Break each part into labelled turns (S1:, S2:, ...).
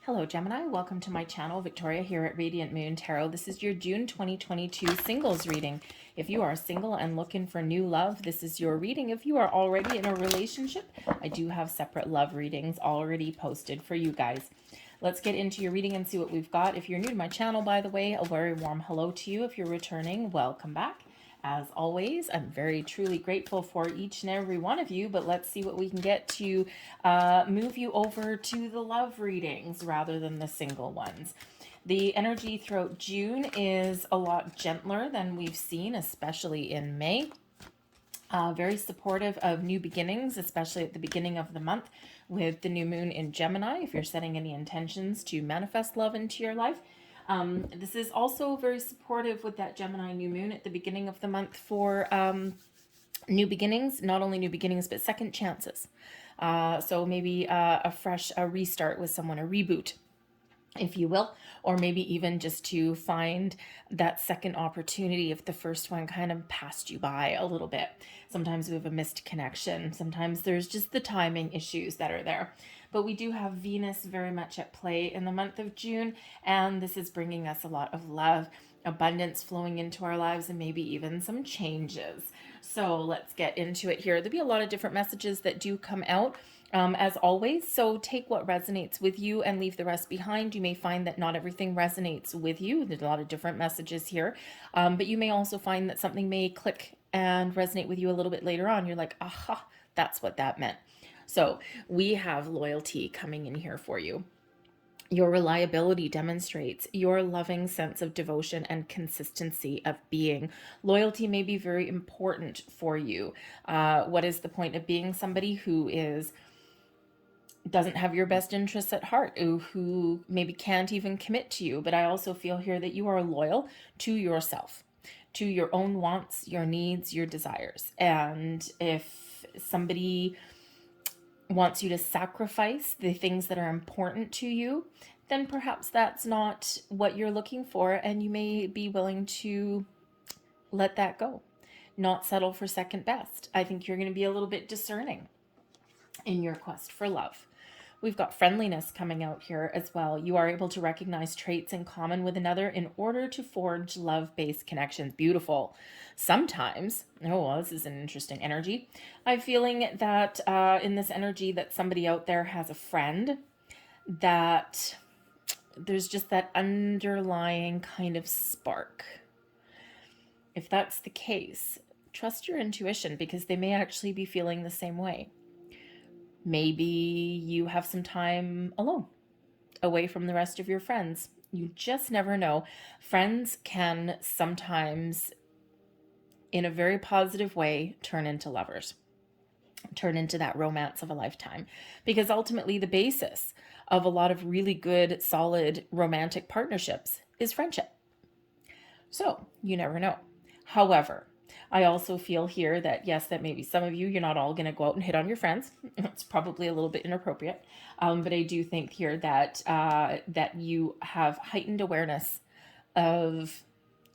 S1: Hello Gemini, welcome to my channel. Victoria here at Radiant Moon Tarot. This is your June 2022 singles reading. If you are single and looking for new love, this is your reading. If you are already in a relationship, I do have separate love readings already posted for you guys. Let's get into your reading and see what we've got. If you're new to my channel, by the way, a very warm hello to you. If you're returning, welcome back. As always, I'm very truly grateful for each and every one of you, but let's see what we can get to move you over to the love readings rather than the single ones. The energy throughout June is a lot gentler than we've seen, especially in May. Very supportive of new beginnings, especially at the beginning of the month with the new moon in Gemini, if you're setting any intentions to manifest love into your life. This is also very supportive with that Gemini new moon at the beginning of the month for new beginnings, not only new beginnings, but second chances. So maybe a restart with someone, a reboot, if you will, or maybe even just to find that second opportunity if the first one kind of passed you by a little bit. Sometimes we have a missed connection. Sometimes there's just the timing issues that are there. But we do have Venus very much at play in the month of June, and this is bringing us a lot of love, abundance flowing into our lives, and maybe even some changes. So let's get into it here. There'll be a lot of different messages that do come out. As always, so take what resonates with you and leave the rest behind. You may find that not everything resonates with you. There's a lot of different messages here, but you may also find that something may click and resonate with you a little bit later on. You're like, aha, that's what that meant. So we have loyalty coming in here for you. Your reliability demonstrates your loving sense of devotion and consistency of being. Loyalty may be very important for you. What is the point of being somebody who doesn't have your best interests at heart, who maybe can't even commit to you? But I also feel here that you are loyal to yourself, to your own wants, your needs, your desires. And if somebody wants you to sacrifice the things that are important to you, then perhaps that's not what you're looking for, and you may be willing to let that go, not settle for second best. I think you're going to be a little bit discerning in your quest for love. We've got friendliness coming out here as well. You are able to recognize traits in common with another in order to forge love-based connections. Beautiful. Sometimes, oh, well, this is an interesting energy. I'm feeling that in this energy that somebody out there has a friend that there's just that underlying kind of spark. If that's the case, trust your intuition, because they may actually be feeling the same way. Maybe you have some time alone, away from the rest of your friends. You just never know. Friends can sometimes, in a very positive way, turn into lovers, turn into that romance of a lifetime. Because ultimately, the basis of a lot of really good, solid romantic partnerships is friendship. So you never know. However, I also feel here that, yes, that maybe some of you, you're not all going to go out and hit on your friends. It's probably a little bit inappropriate. But I do think here that that you have heightened awareness of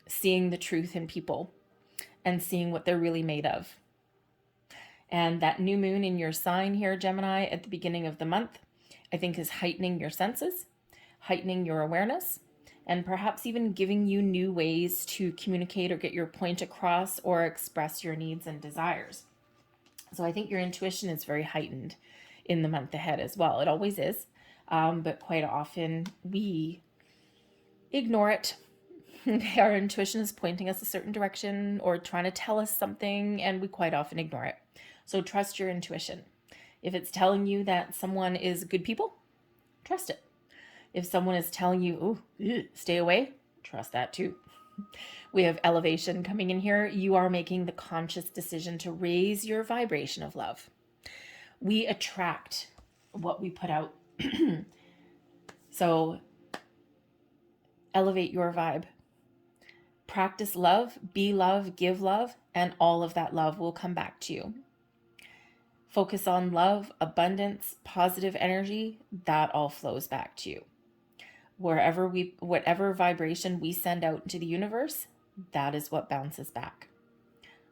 S1: seeing the truth in people and seeing what they're really made of. And that new moon in your sign here, Gemini, at the beginning of the month, I think is heightening your senses, heightening your awareness, and perhaps even giving you new ways to communicate or get your point across or express your needs and desires. So I think your intuition is very heightened in the month ahead as well. It always is, but quite often we ignore it. Our intuition is pointing us a certain direction or trying to tell us something, and we quite often ignore it. So trust your intuition. If it's telling you that someone is good people, trust it. If someone is telling you, oh, stay away, trust that too. We have elevation coming in here. You are making the conscious decision to raise your vibration of love. We attract what we put out. So elevate your vibe. Practice love, be love, give love, and all of that love will come back to you. Focus on love, abundance, positive energy, that all flows back to you. Whatever vibration we send out into the universe, that is what bounces back.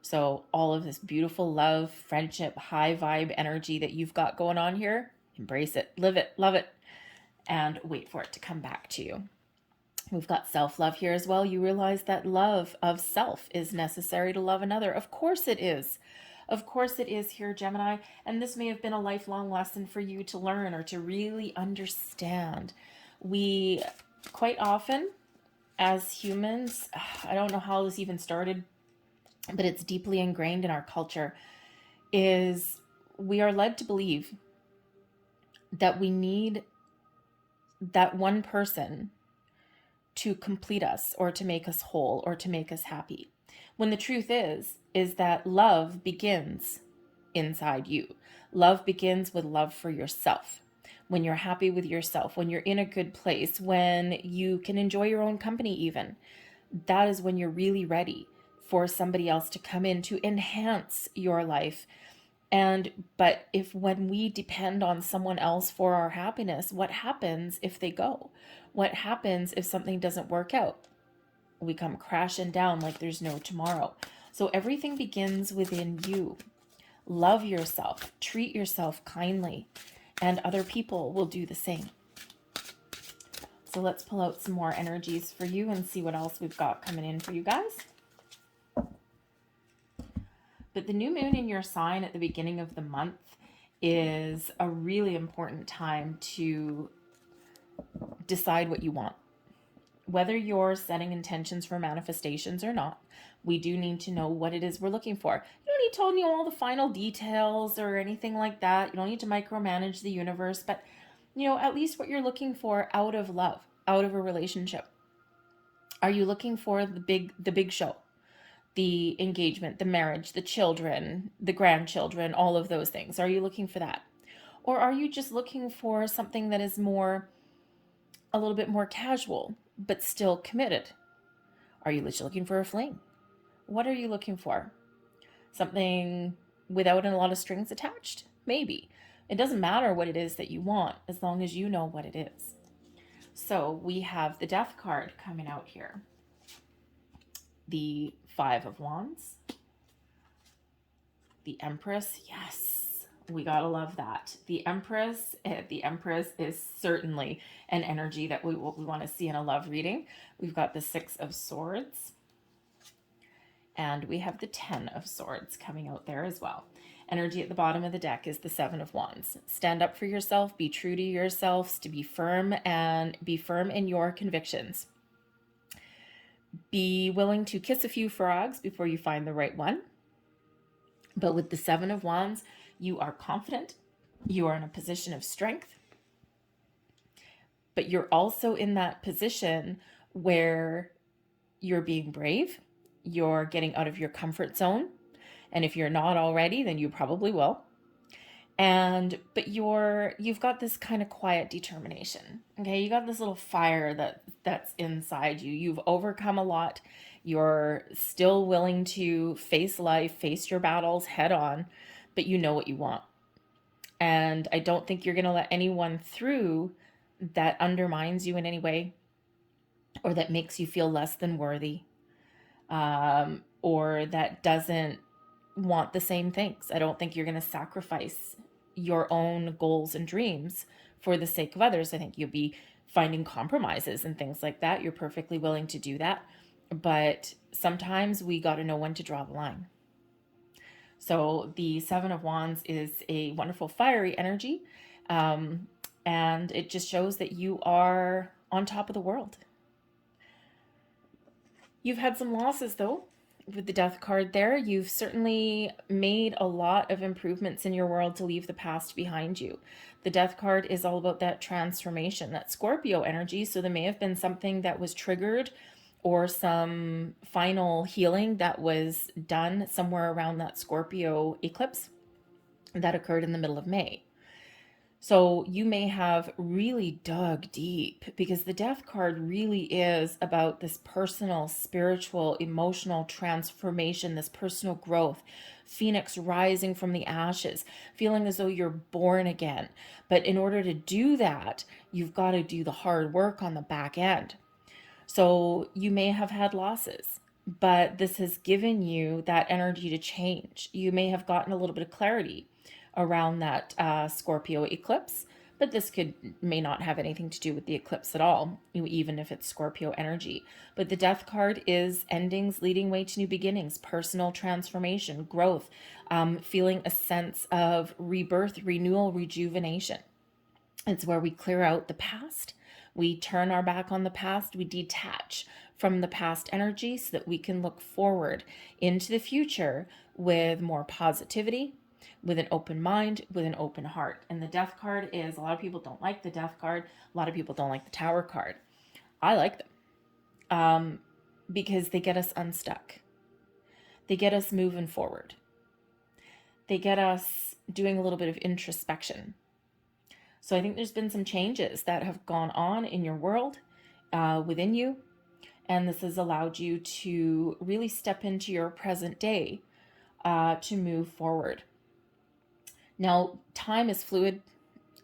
S1: So all of this beautiful love, friendship, high vibe energy that you've got going on here, embrace it, live it, love it, and wait for it to come back to you. We've got self-love here as well. You realize that love of self is necessary to love another. Of course it is. Of course it is here, Gemini. And this may have been a lifelong lesson for you to learn or to really understand. We quite often, as humans, I don't know how this even started, but it's deeply ingrained in our culture, is we are led to believe that we need that one person to complete us or to make us whole or to make us happy. When the truth is that love begins inside you. Love begins with love for yourself. When you're happy with yourself, when you're in a good place, when you can enjoy your own company even, that is when you're really ready for somebody else to come in to enhance your life. But if when we depend on someone else for our happiness, what happens if they go? What happens if something doesn't work out? We come crashing down like there's no tomorrow. So everything begins within you. Love yourself, treat yourself kindly, and other people will do the same. So let's pull out some more energies for you and see what else we've got coming in for you guys. But the new moon in your sign at the beginning of the month is a really important time to decide what you want. Whether you're setting intentions for manifestations or not, we do need to know what it is we're looking for. You don't need to know all the final details or anything like that. You don't need to micromanage the universe, but at least what you're looking for out of love, out of a relationship. Are you looking for the big show? The engagement, the marriage, the children, the grandchildren, all of those things. Are you looking for that? Or are you just looking for something that is a little bit more casual, but still committed? Are you just looking for a fling? What are you looking for? Something without a lot of strings attached? Maybe. It doesn't matter what it is that you want, as long as you know what it is. So we have the Death card coming out here. The Five of Wands. The Empress. Yes, we gotta love that. The Empress is certainly an energy that we want to see in a love reading. We've got the Six of Swords. And we have the Ten of Swords coming out there as well. Energy at the bottom of the deck is the Seven of Wands. Stand up for yourself, be true to yourselves, to be firm, and be firm in your convictions. Be willing to kiss a few frogs before you find the right one. But with the Seven of Wands, you are confident. You are in a position of strength. But you're also in that position where you're being brave. You're getting out of your comfort zone. And if you're not already, then you probably will. But you've got this kind of quiet determination. Okay, you got this little fire that's inside you. You've overcome a lot. You're still willing to face life, face your battles head on, but you know what you want. And I don't think you're going to let anyone through that undermines you in any way, or that makes you feel less than worthy, or that doesn't want the same things. I don't think you're going to sacrifice your own goals and dreams for the sake of others. I think you'll be finding compromises and things like that. You're perfectly willing to do that. But sometimes we got to know when to draw the line. So the Seven of Wands is a wonderful fiery energy. And it just shows that you are on top of the world. You've had some losses though. With the Death card there, you've certainly made a lot of improvements in your world to leave the past behind you. The Death card is all about that transformation, that Scorpio energy. So there may have been something that was triggered or some final healing that was done somewhere around that Scorpio eclipse that occurred in the middle of May. So you may have really dug deep, because the Death card really is about this personal, spiritual, emotional transformation, this personal growth, Phoenix rising from the ashes, feeling as though you're born again. But in order to do that, you've got to do the hard work on the back end. So you may have had losses, but this has given you that energy to change. You may have gotten a little bit of clarity around that Scorpio eclipse, But this may not have anything to do with the eclipse at all, even if it's Scorpio energy. But the Death card is endings leading way to new beginnings, personal transformation, growth, feeling a sense of rebirth, renewal, rejuvenation. It's where we clear out the past. We turn our back on the past. We detach from the past energy so that we can look forward into the future with more positivity, with an open mind, with an open heart. And the Death card is, a lot of people don't like the Death card. A lot of people don't like the Tower card. I like them because they get us unstuck. They get us moving forward. They get us doing a little bit of introspection. So I think there's been some changes that have gone on in your world, within you. And this has allowed you to really step into your present day to move forward. Now, time is fluid,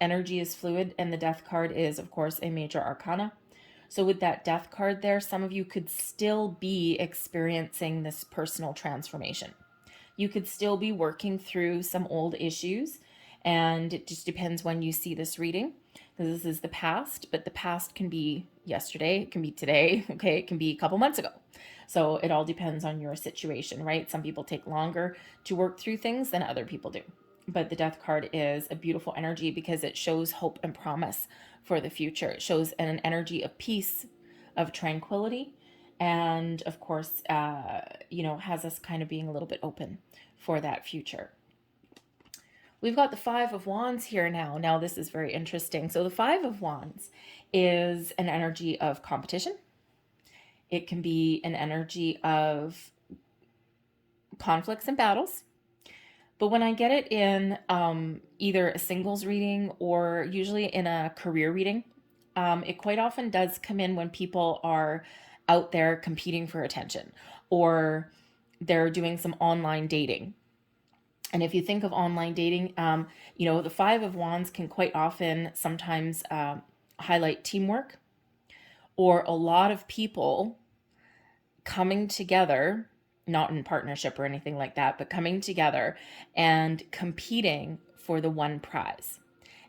S1: energy is fluid, and the Death card is, of course, a major arcana. So with that Death card there, some of you could still be experiencing this personal transformation. You could still be working through some old issues, and it just depends when you see this reading, because this is the past, but the past can be yesterday, it can be today, okay, it can be a couple months ago. So it all depends on your situation, right? Some people take longer to work through things than other people do. But the Death card is a beautiful energy because it shows hope and promise for the future. It shows an energy of peace, of tranquility, and of course, has us kind of being a little bit open for that future. We've got the Five of Wands here now. Now, this is very interesting. So the Five of Wands is an energy of competition. It can be an energy of conflicts and battles. But when I get it in either a singles reading or usually in a career reading, it quite often does come in when people are out there competing for attention, or they're doing some online dating. And if you think of online dating, the Five of Wands can quite often sometimes highlight teamwork, or a lot of people coming together, not in partnership or anything like that, but coming together and competing for the one prize.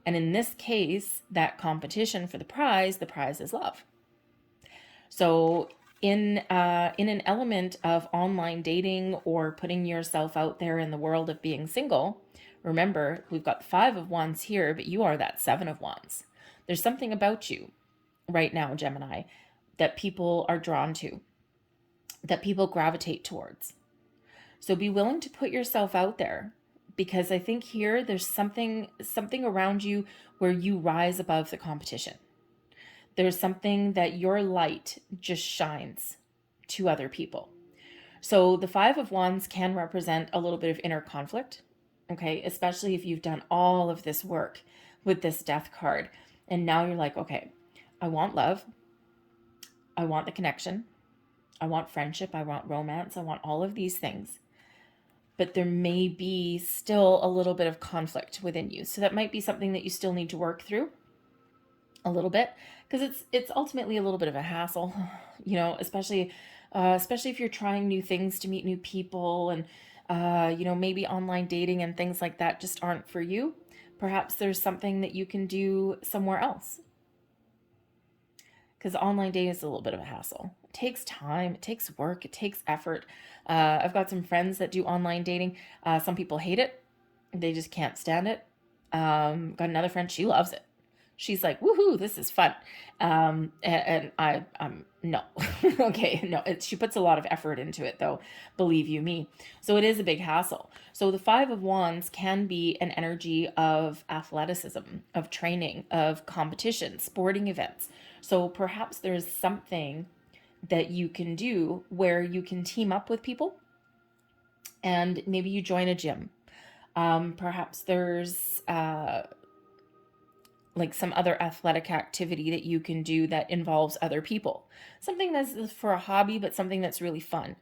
S1: And in this case, that competition for the prize is love. So in an element of online dating or putting yourself out there in the world of being single, remember, we've got the Five of Wands here, but you are that Seven of Wands. There's something about you right now, Gemini, that people are drawn to, that people gravitate towards. So be willing to put yourself out there, because I think here there's something around you where you rise above the competition. There's something that your light just shines to other people. So the Five of Wands can represent a little bit of inner conflict, okay? Especially if you've done all of this work with this Death card. And now you're like, okay, I want love. I want the connection. I want friendship. I want romance. I want all of these things. But there may be still a little bit of conflict within you. So that might be something that you still need to work through a little bit, because it's ultimately a little bit of a hassle, especially if you're trying new things to meet new people, and maybe online dating and things like that just aren't for you. Perhaps there's something that you can do somewhere else, because online dating is a little bit of a hassle. It takes time, it takes work, it takes effort. I've got some friends that do online dating. Some people hate it. They just can't stand it. Got another friend, she loves it. She's like, woohoo, this is fun. And I'm no. Okay, no, she puts a lot of effort into it, though, believe you me. So it is a big hassle. So the Five of Wands can be an energy of athleticism, of training, of competition, sporting events. So perhaps there's something that you can do where you can team up with people, and maybe you join a gym. Perhaps there's like some other athletic activity that you can do that involves other people. Something that's for a hobby, but something that's really fun.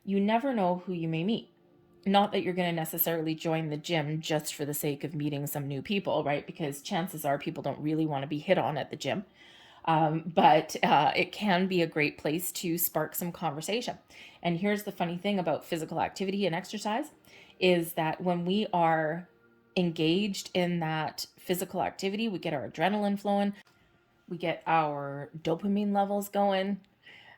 S1: You never know who you may meet. Not that you're going to necessarily join the gym just for the sake of meeting some new people, right? Because chances are people don't really want to be hit on at the gym. But it can be a great place to spark some conversation. And here's the funny thing about physical activity and exercise is that when we are engaged in that physical activity. We get our adrenaline flowing. We get our dopamine levels going.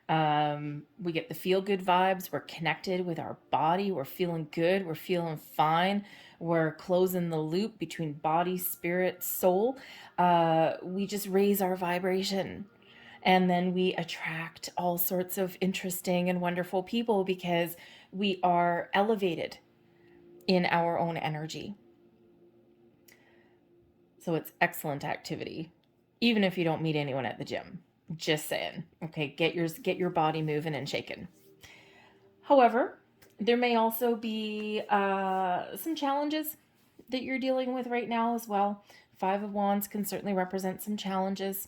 S1: We get the feel good vibes. We're connected with our body. We're feeling good. We're feeling fine. We're closing the loop between body, spirit, soul. We just raise our vibration. And then we attract all sorts of interesting and wonderful people because we are elevated in our own energy. So it's excellent activity, even if you don't meet anyone at the gym. Just saying. Okay, get your body moving and shaking. However, there may also be some challenges that you're dealing with right now as well. Five of Wands can certainly represent some challenges.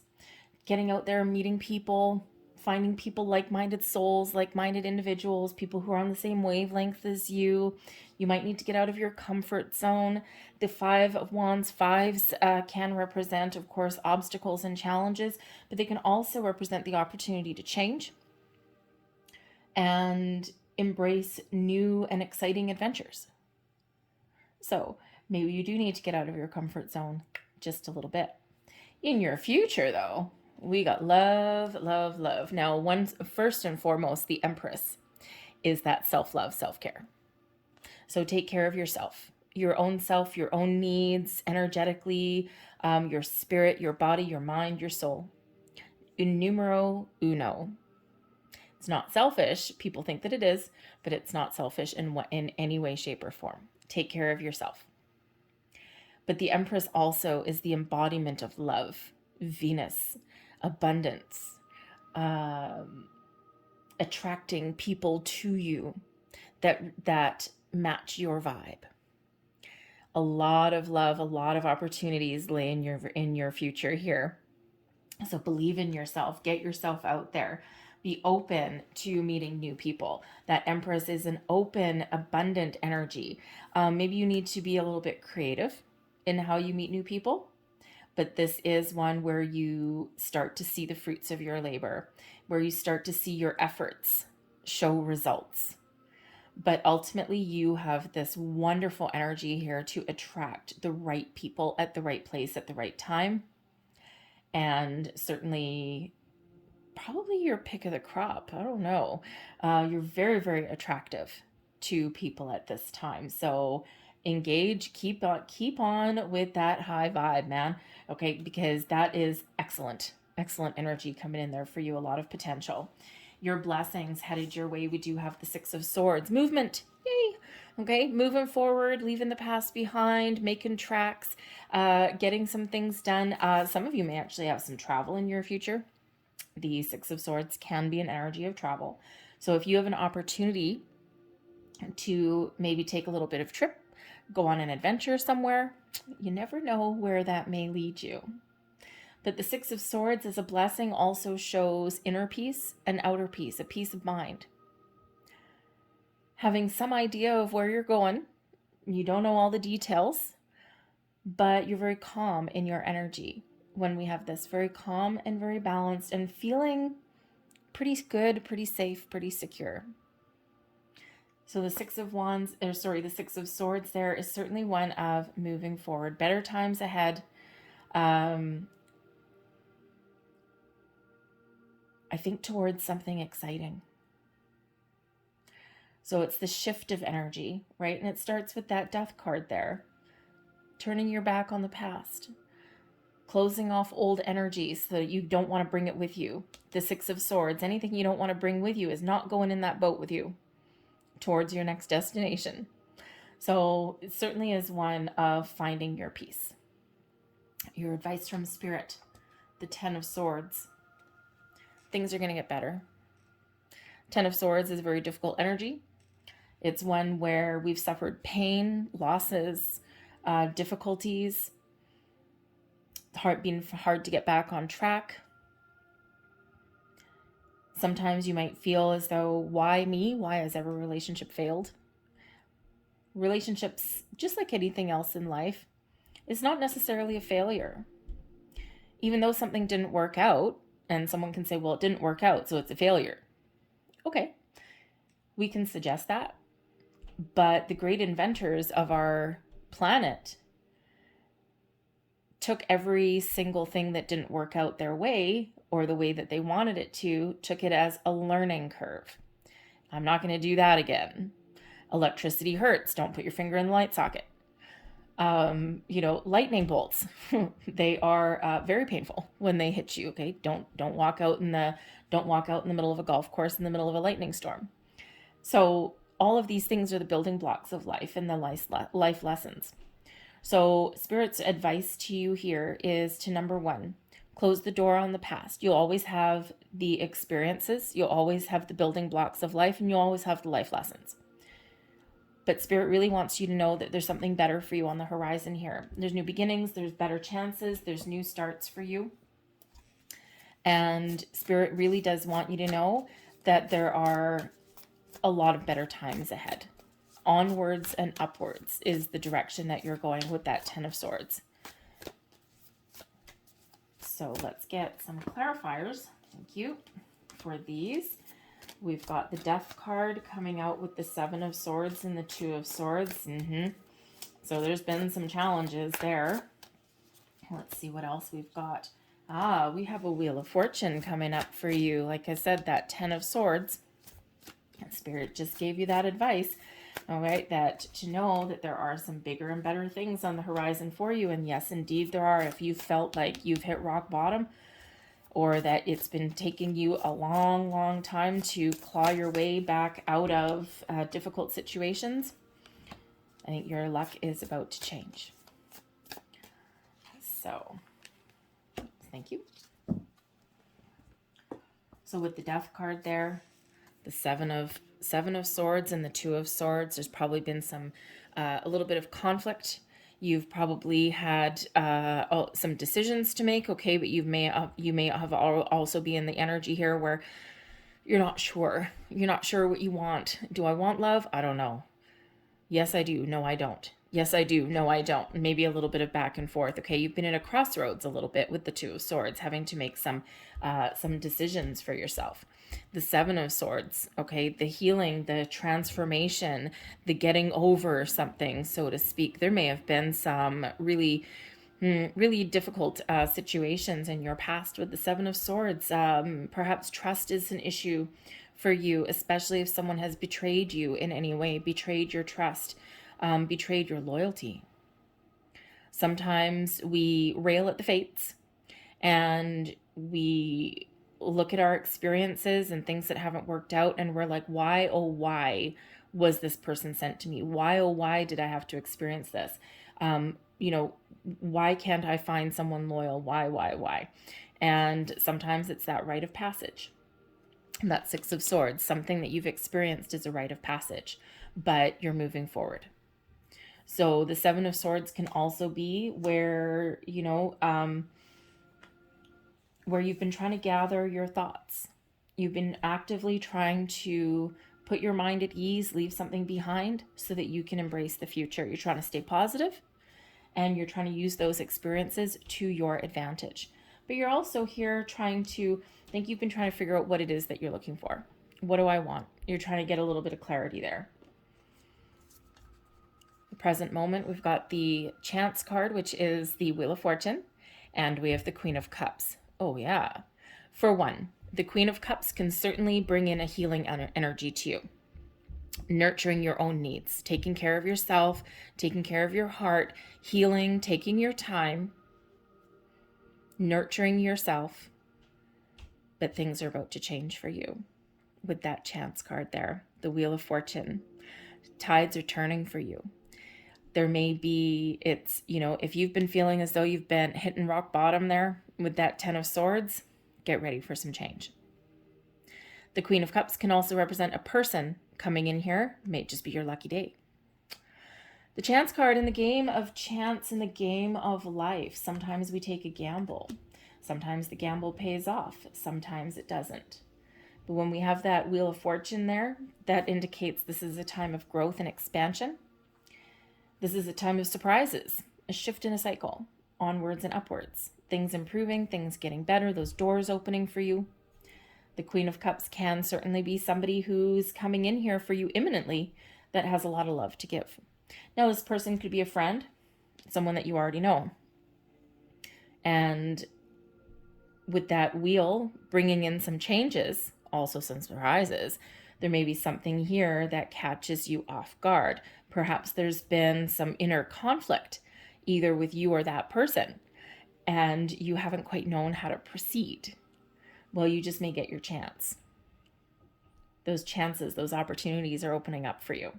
S1: Getting out there, meeting people, finding people, like-minded souls, like-minded individuals, people who are on the same wavelength as you. You might need to get out of your comfort zone. The Five of Wands, fives can represent, of course, obstacles and challenges, but they can also represent the opportunity to change and embrace new and exciting adventures. So maybe you do need to get out of your comfort zone just a little bit. In your future, though, we got love, love, love. Now, first and foremost, the Empress is that self-love, self-care. So take care of yourself, your own needs, energetically, your spirit, your body, your mind, your soul. Numero uno. It's not selfish. People think that it is, but it's not selfish in any way, shape, or form. Take care of yourself. But the Empress also is the embodiment of love, Venus, abundance, attracting people to you that match your vibe. A lot of love, a lot of opportunities lay in your future here. So believe in yourself, get yourself out there. Be open to meeting new people. That Empress is an open, abundant energy. Maybe you need to be a little bit creative in how you meet new people, but this is one where you start to see the fruits of your labor, where you start to see your efforts show results. But ultimately, you have this wonderful energy here to attract the right people at the right place at the right time. And certainly, probably your pick of the crop. I don't know. You're very, very attractive to people at this time. So engage, keep on with that high vibe, man. Okay, because that is excellent energy coming in there for you. A lot of potential. Your blessings headed your way. We do have the Six of Swords. Movement. Yay. Okay, moving forward, leaving the past behind, making tracks, getting some things done. Some of you may actually have some travel in your future. The Six of Swords can be an energy of travel. So if you have an opportunity to maybe take a little bit of trip, go on an adventure somewhere, you never know where that may lead you. But the Six of Swords as a blessing also shows inner peace and outer peace, a peace of mind. Having some idea of where you're going, you don't know all the details, but you're very calm in your energy when we have this, very calm and very balanced and feeling pretty good, pretty safe, pretty secure. So the Six of Swords there is certainly one of moving forward, better times ahead. I think towards something exciting. So it's the shift of energy, right? And it starts with that Death card there. Turning your back on the past. Closing off old energies so that you don't want to bring it with you. The Six of Swords, anything you don't want to bring with you is not going in that boat with you towards your next destination. So it certainly is one of finding your peace. Your advice from Spirit, the Ten of Swords. Things are going to get better. Ten of Swords is a very difficult energy. It's one where we've suffered pain, losses, difficulties, being hard to get back on track. Sometimes you might feel as though, why me? Why has every relationship failed? Relationships, just like anything else in life, is not necessarily a failure. Even though something didn't work out, and someone can say, well, it didn't work out, so it's a failure. Okay, we can suggest that. But the great inventors of our planet took every single thing that didn't work out their way or the way that they wanted it to, took it as a learning curve. I'm not going to do that again. Electricity hurts. Don't put your finger in the light socket. Lightning bolts, they are very painful when they hit you. Okay, don't walk out in the middle of a golf course in the middle of a lightning storm. So all of these things are the building blocks of life and the life lessons. So Spirit's advice to you here is to, number one, close the door on the past. You'll always have the experiences, you'll always have the building blocks of life, and you'll always have the life lessons. But Spirit really wants you to know that there's something better for you on the horizon here. There's new beginnings, there's better chances, there's new starts for you. And Spirit really does want you to know that there are a lot of better times ahead. Onwards and upwards is the direction that you're going with that Ten of Swords. So let's get some clarifiers. Thank you for these. We've got the Death card coming out with the Seven of Swords and the Two of Swords. So there's been some challenges there. Let's see what else we've got. We have a Wheel of Fortune coming up for you. Like I said, that Ten of Swords. Spirit just gave you that advice. All right, that to know that there are some bigger and better things on the horizon for you. And yes, indeed there are. If you felt like you've hit rock bottom, or that it's been taking you a long, long time to claw your way back out of difficult situations, I think your luck is about to change. So, thank you. So with the Death card there, the Seven of Swords and the Two of Swords, there's probably been some a little bit of conflict. You've probably had some decisions to make, okay, but you may have also be in the energy here where you're not sure. You're not sure what you want. Do I want love? I don't know. Yes, I do. No, I don't. Yes, I do. No, I don't. Maybe a little bit of back and forth. Okay, you've been at a crossroads a little bit with the Two of Swords, having to make some decisions for yourself. The Seven of Swords, okay, the healing, the transformation, the getting over something, so to speak. There may have been some really difficult situations in your past with the Seven of Swords. Perhaps trust is an issue for you, especially if someone has betrayed you in any way, betrayed your trust, betrayed your loyalty. Sometimes we rail at the fates and we look at our experiences and things that haven't worked out and we're like, why, oh, why was this person sent to me? Why, oh, why did I have to experience this? Why can't I find someone loyal? Why? And sometimes it's that rite of passage. That Six of Swords, something that you've experienced is a rite of passage, but you're moving forward. So the Seven of Swords can also be where, where you've been trying to gather your thoughts. You've been actively trying to put your mind at ease, leave something behind so that you can embrace the future. You're trying to stay positive and you're trying to use those experiences to your advantage. But you're also here you've been trying to figure out what it is that you're looking for. What do I want? You're trying to get a little bit of clarity there. The present moment, we've got the Chance card, which is the Wheel of Fortune, and we have the Queen of Cups. Oh yeah. For one, the Queen of Cups can certainly bring in a healing energy to you. Nurturing your own needs, taking care of yourself, taking care of your heart, healing, taking your time, nurturing yourself. But things are about to change for you with that Chance card there, the Wheel of Fortune. Tides are turning for you. There may be, if you've been feeling as though you've been hitting rock bottom there with that Ten of Swords, get ready for some change. The Queen of Cups can also represent a person coming in here. It may just be your lucky day. The Chance card in the game of chance, in the game of life. Sometimes we take a gamble. Sometimes the gamble pays off. Sometimes it doesn't. But when we have that Wheel of Fortune there, that indicates this is a time of growth and expansion. This is a time of surprises, a shift in a cycle, onwards and upwards. Things improving, things getting better, those doors opening for you. The Queen of Cups can certainly be somebody who's coming in here for you imminently that has a lot of love to give. Now, this person could be a friend, someone that you already know. And with that wheel bringing in some changes, also some surprises, there may be something here that catches you off guard. Perhaps there's been some inner conflict, either with you or that person, and you haven't quite known how to proceed. Well, you just may get your chance. Those chances, those opportunities are opening up for you.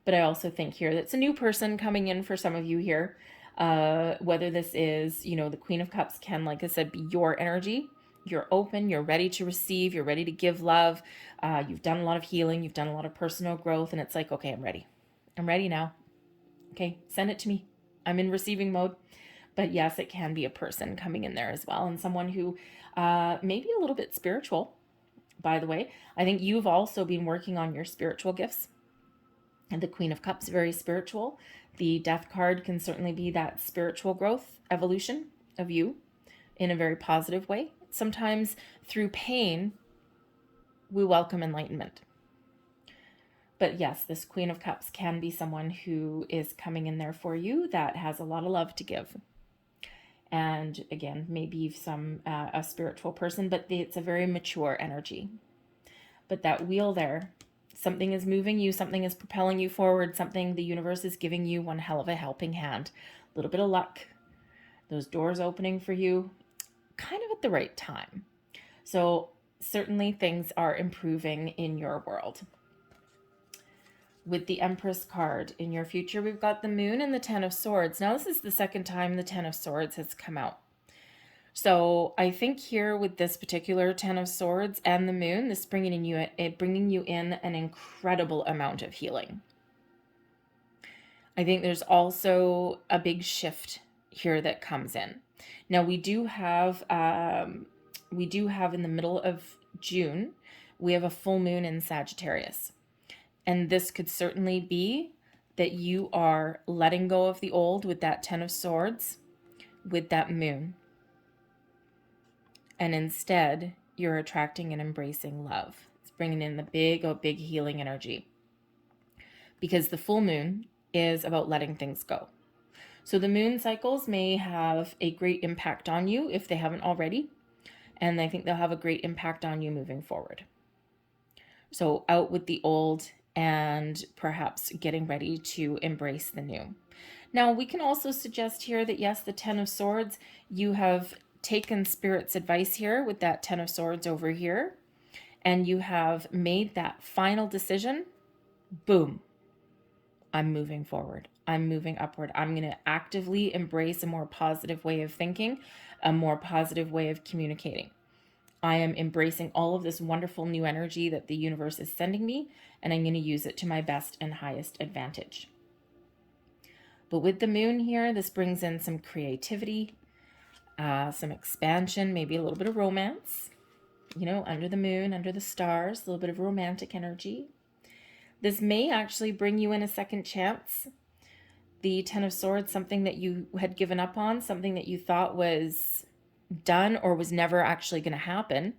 S1: But I also think here that's a new person coming in for some of you here. Whether this is, the Queen of Cups can, like I said, be your energy. You're open, you're ready to receive, you're ready to give love. You've done a lot of healing, you've done a lot of personal growth, and it's like, okay, I'm ready. I'm ready now. Okay, send it to me. I'm in receiving mode. But yes, it can be a person coming in there as well, and someone who may be a little bit spiritual, by the way. I think you've also been working on your spiritual gifts. And the Queen of Cups, very spiritual. The Death card can certainly be that spiritual growth, evolution of you in a very positive way. Sometimes through pain, we welcome enlightenment. But yes, this Queen of Cups can be someone who is coming in there for you that has a lot of love to give. And again, maybe a spiritual person, but it's a very mature energy. But that wheel there, something is moving you, something is propelling you forward, something the universe is giving you one hell of a helping hand. A little bit of luck, those doors opening for you, kind of at the right time. So certainly things are improving in your world. With the Empress card in your future, we've got the Moon and the Ten of Swords. Now, this is the second time the Ten of Swords has come out. So I think here with this particular Ten of Swords and the Moon, this bringing you in an incredible amount of healing. I think there's also a big shift here that comes in. Now we do have in the middle of June, we have a full moon in Sagittarius. And this could certainly be that you are letting go of the old with that Ten of Swords, with that moon. And instead, you're attracting and embracing love. It's bringing in the big healing energy. Because the full moon is about letting things go. So the moon cycles may have a great impact on you if they haven't already. And I think they'll have a great impact on you moving forward. So out with the old and perhaps getting ready to embrace the new. Now, we can also suggest here that, yes, the Ten of Swords, you have taken Spirit's advice here with that Ten of Swords over here, and you have made that final decision. Boom. I'm moving forward. I'm moving upward. I'm going to actively embrace a more positive way of thinking, a more positive way of communicating. I am embracing all of this wonderful new energy that the universe is sending me, and I'm going to use it to my best and highest advantage. But with the moon here, this brings in some creativity, some expansion, maybe a little bit of romance, under the moon, under the stars, a little bit of romantic energy. This may actually bring you in a second chance. The Ten of Swords, something that you had given up on, something that you thought was done or was never actually going to happen.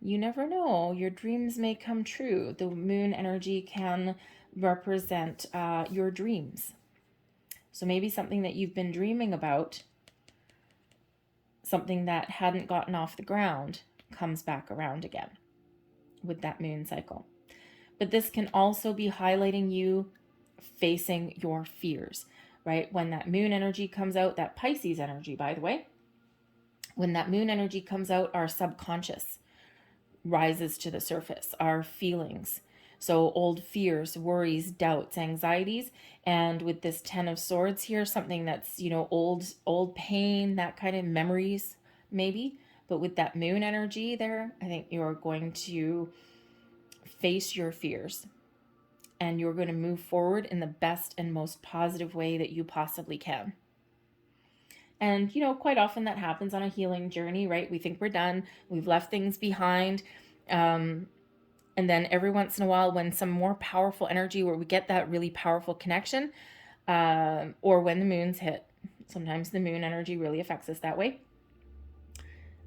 S1: You never know. Your dreams may come true. The moon energy can represent your dreams. So maybe something that you've been dreaming about, something that hadn't gotten off the ground, comes back around again with that moon cycle. But this can also be highlighting you facing your fears, right? When that moon energy comes out, that Pisces energy, by the way, when that moon energy comes out, our subconscious rises to the surface, our feelings. So old fears, worries, doubts, anxieties. And with this Ten of Swords here, something that's, old pain, that kind of memories, maybe. But with that moon energy there, I think you're going to face your fears. And you're going to move forward in the best and most positive way that you possibly can. And, quite often that happens on a healing journey, right? We think we're done. We've left things behind. And then every once in a while, when some more powerful energy, where we get that really powerful connection, or when the moons hit, sometimes the moon energy really affects us that way.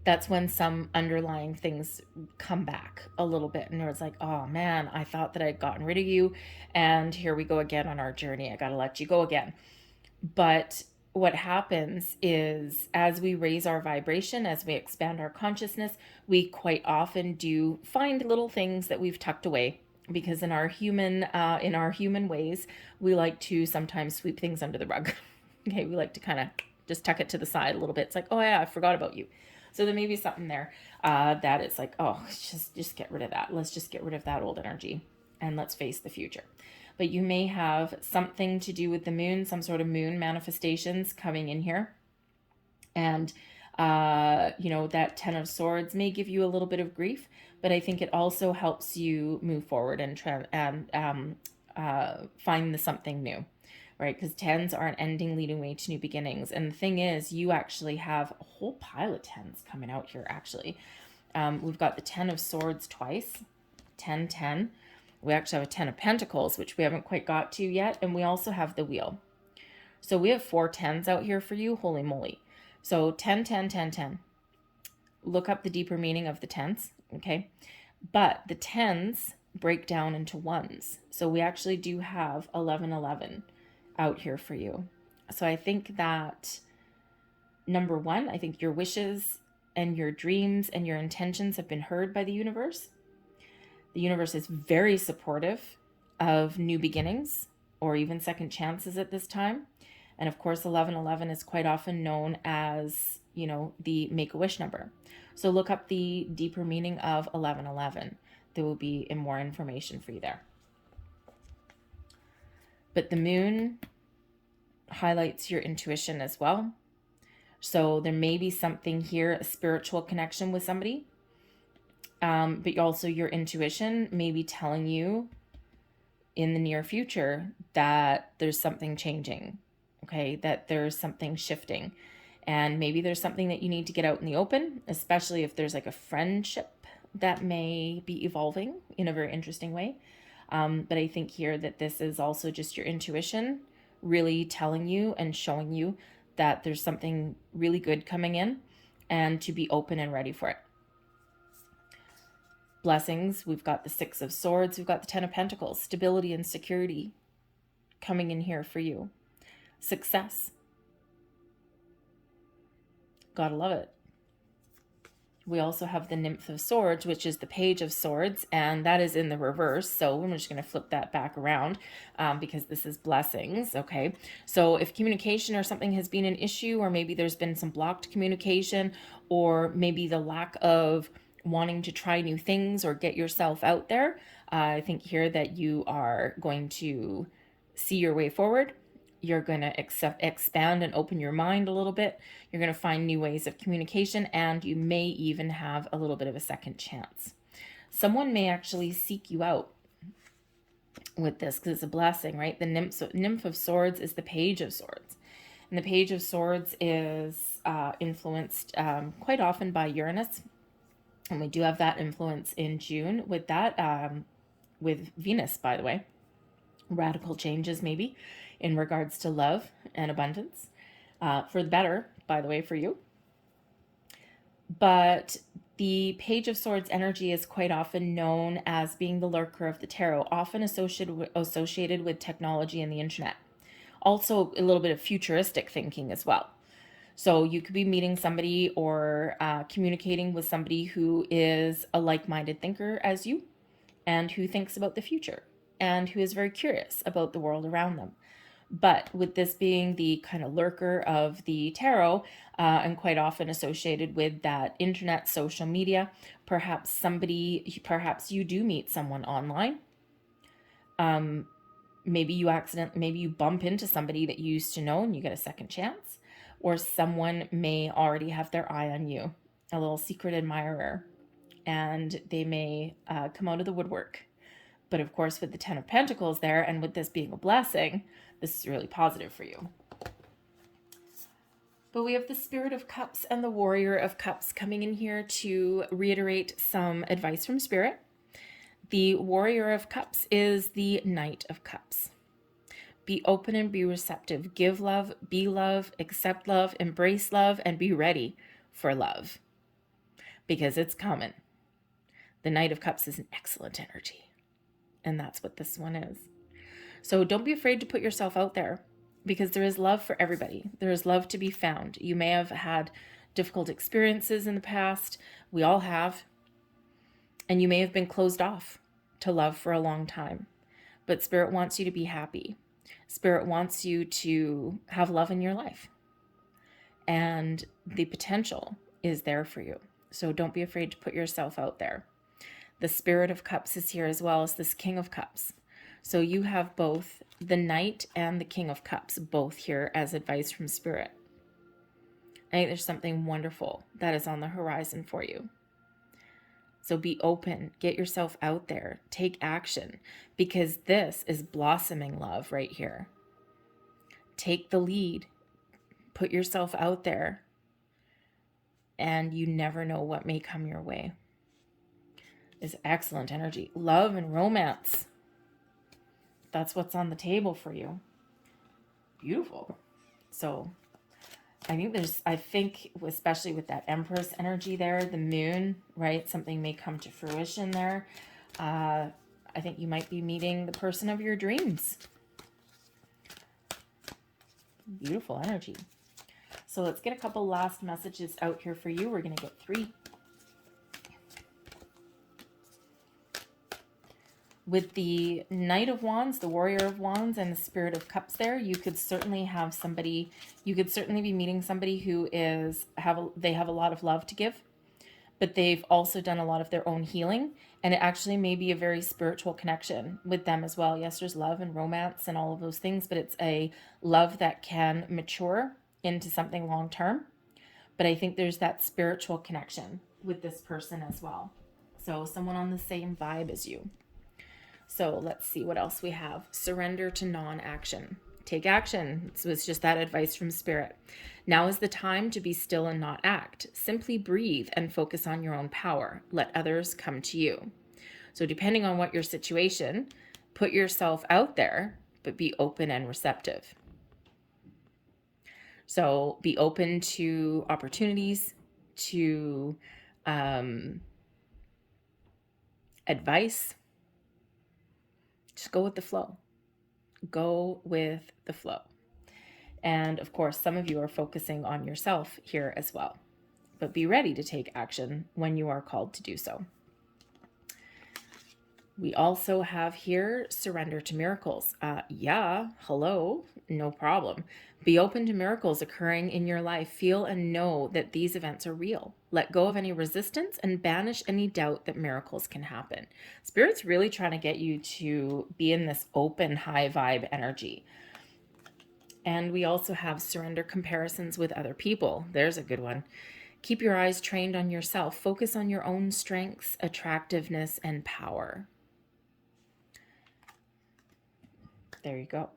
S1: That's when some underlying things come back a little bit. And it's like, oh man, I thought that I'd gotten rid of you. And here we go again on our journey. I got to let you go again. But what happens is as we raise our vibration, as we expand our consciousness, we quite often do find little things that we've tucked away, because in our human ways, we like to sometimes sweep things under the rug. Okay, we like to kind of just tuck it to the side a little bit. It's like, oh yeah, I forgot about you. So there may be something there that it's like, oh, just get rid of that. Let's just get rid of that old energy and let's face the future. But you may have something to do with the moon, some sort of moon manifestations coming in here. And, that 10 of Swords may give you a little bit of grief, but I think it also helps you move forward and find the something new, right? Because 10s are an ending leading way to new beginnings. And the thing is, you actually have a whole pile of 10s coming out here, actually. We've got the 10 of Swords twice, 10, 10. We actually have a 10 of Pentacles, which we haven't quite got to yet. And we also have the Wheel. So we have 4 10s out here for you. Holy moly. So 10, 10, 10, 10. Look up the deeper meaning of the 10s, okay? But the 10s break down into 1s. So we actually do have 11, 11 out here for you. So I think that, number one, I think your wishes and your dreams and your intentions have been heard by the universe. The universe is very supportive of new beginnings or even second chances at this time. And of course, 1111 is quite often known as, the Make-A-Wish number. So look up the deeper meaning of 1111. There will be more information for you there. But the moon highlights your intuition as well. So there may be something here, a spiritual connection with somebody. But also your intuition may be telling you in the near future that there's something changing, okay? That there's something shifting. And maybe there's something that you need to get out in the open, especially if there's like a friendship that may be evolving in a very interesting way. But I think here that this is also just your intuition really telling you and showing you that there's something really good coming in and to be open and ready for it. Blessings, we've got the 6 of Swords, we've got the 10 of Pentacles, stability and security coming in here for you. Success. Gotta love it. We also have the Nymph of Swords, which is the Page of Swords, and that is in the reverse. So I'm just going to flip that back around because this is blessings, okay? So if communication or something has been an issue, or maybe there's been some blocked communication, or maybe the lack of wanting to try new things or get yourself out there, I think here that you are going to see your way forward. You're going to expand and open your mind a little bit. You're going to find new ways of communication, and you may even have a little bit of a second chance. Someone may actually seek you out with this because it's a blessing, right? The Nymph of Swords is the Page of Swords. And the Page of Swords is influenced quite often by Uranus. And we do have that influence in June with that, with Venus, by the way. Radical changes maybe in regards to love and abundance, for the better, by the way, for you. But the Page of Swords energy is quite often known as being the lurker of the tarot, often associated with technology and the internet. Also a little bit of futuristic thinking as well. So you could be meeting somebody or communicating with somebody who is a like-minded thinker as you and who thinks about the future and who is very curious about the world around them. But with this being the kind of lurker of the tarot and quite often associated with that internet, social media, perhaps you do meet someone online. Maybe you bump into somebody that you used to know and you get a second chance, or someone may already have their eye on you, a little secret admirer, and they may come out of the woodwork. But of course, with the 10 of Pentacles there, and with this being a blessing, this is really positive for you. But we have the Spirit of Cups and the Warrior of Cups coming in here to reiterate some advice from Spirit. The Warrior of Cups is the Knight of Cups. Be open and be receptive. Give love, be love, accept love, embrace love, and be ready for love. Because it's coming. The Knight of Cups is an excellent energy. And that's what this one is. So don't be afraid to put yourself out there. because there is love for everybody. There is love to be found. You may have had difficult experiences in the past. We all have. And you may have been closed off to love for a long time. But Spirit wants you to be happy. Spirit wants you to have love in your life. And the potential is there for you. So don't be afraid to put yourself out there. The Spirit of Cups is here as well as this King of Cups. So you have both the Knight and the King of Cups, both here as advice from Spirit. I think there's something wonderful that is on the horizon for you. So be open, get yourself out there, take action, because this is blossoming love right here. Take the lead, put yourself out there, and you never know what may come your way. Is excellent energy. Love and romance. That's what's on the table for you. Beautiful. So I think especially with that Empress energy there, the moon, right? Something may come to fruition there. I think you might be meeting the person of your dreams. Beautiful energy. So let's get a couple last messages out here for you. We're going to get 3. With the Knight of Wands, the Warrior of Wands, and the Spirit of Cups there, you could certainly have somebody, you could certainly be meeting somebody who they have a lot of love to give, but they've also done a lot of their own healing, and it actually may be a very spiritual connection with them as well. Yes, there's love and romance and all of those things, but it's a love that can mature into something long-term. But I think there's that spiritual connection with this person as well. So someone on the same vibe as you. So let's see what else we have. Surrender to non-action. Take action. So it's just that advice from Spirit. Now is the time to be still and not act. Simply breathe and focus on your own power. Let others come to you. So depending on what your situation, put yourself out there, but be open and receptive. So be open to opportunities, to advice. Just go with the flow. Go with the flow. And of course, some of you are focusing on yourself here as well. But be ready to take action when you are called to do so. We also have here, surrender to miracles. Yeah, hello, no problem. Be open to miracles occurring in your life. Feel and know that these events are real. Let go of any resistance and banish any doubt that miracles can happen. Spirit's really trying to get you to be in this open, high vibe energy. And we also have surrender comparisons with other people. There's a good one. Keep your eyes trained on yourself. Focus on your own strengths, attractiveness, and power. There you go.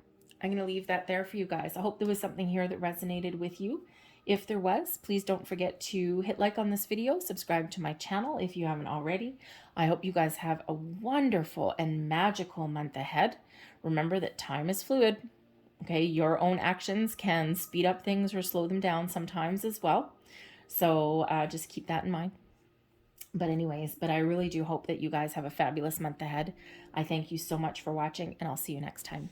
S1: I'm going to leave that there for you guys. I hope there was something here that resonated with you. If there was, please don't forget to hit like on this video, subscribe to my channel if you haven't already. I hope you guys have a wonderful and magical month ahead. Remember that time is fluid. Okay, your own actions can speed up things or slow them down sometimes as well. So just keep that in mind. But I really do hope that you guys have a fabulous month ahead. I thank you so much for watching, and I'll see you next time.